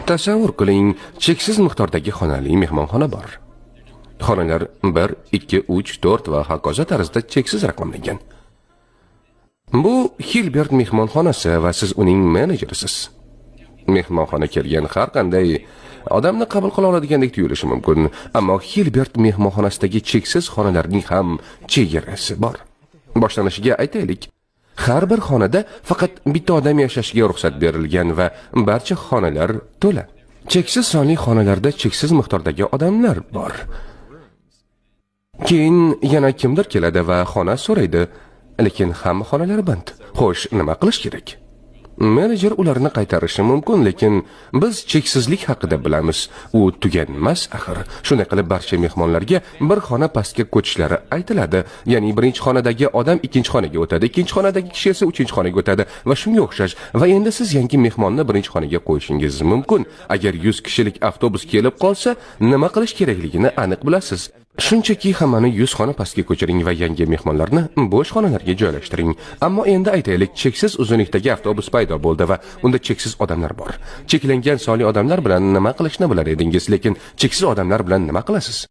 Tasavvur qiling, cheksiz miqdordagi xonali mehmonxona bor. Xonalar 1, 2, 3, 4 va hokazo tarzda cheksiz raqamlangan. Bu Hilbert mehmonxonasi va siz uning menejerisiz. Mehmonxona kelgan har qanday odamni qabul qila oladigandek tuyulishi mumkin, ammo Hilbert mehmonxonasidagi cheksiz xonalarning ham chegarasi bor. Boshlanishiga aytaylik, har bir xonada faqat bitta odam yashashiga ruxsat berilgan va barcha xonalar to'la. Cheksiz sonli xonalarda cheksiz miqdordagi odamlar bor. Keyin yana kimdir keladi va xona so'raydi, lekin hamma xonalar band. Xo'sh, nima qilish kerak? Menejer ularni qaytarishi mumkin, lekin biz cheksizlik haqida bilamiz. U tuganmas axir. Shunday qilib barcha mehmonlarga bir xona pastga ko'chishlari aytiladi. Ya'ni birinchi xonadagi odam ikkinchi xonaga o'tadi, ikkinchi xonadagi kishi esa uchinchi xonaga o'tadi va shunga o'xshash. Va endi siz yangi mehmonni birinchi xonaga qo'yishingiz mumkin. Agar 100 kishilik avtobus kelib qolsa, nima qilish kerakligini aniq bilasiz. Shunchaki hammani 100 xona pastga ko'chiring va yangi mehmonlarni bo'sh xonalarga joylashtiring. Ammo endi aytaylik, cheksiz uzunlikdagi avtobus paydo bo'ldi va unda cheksiz odamlar bor. Cheklangan sonli odamlar bilan nima qilishni bilar edingiz, lekin cheksiz odamlar bilan nima qilasiz?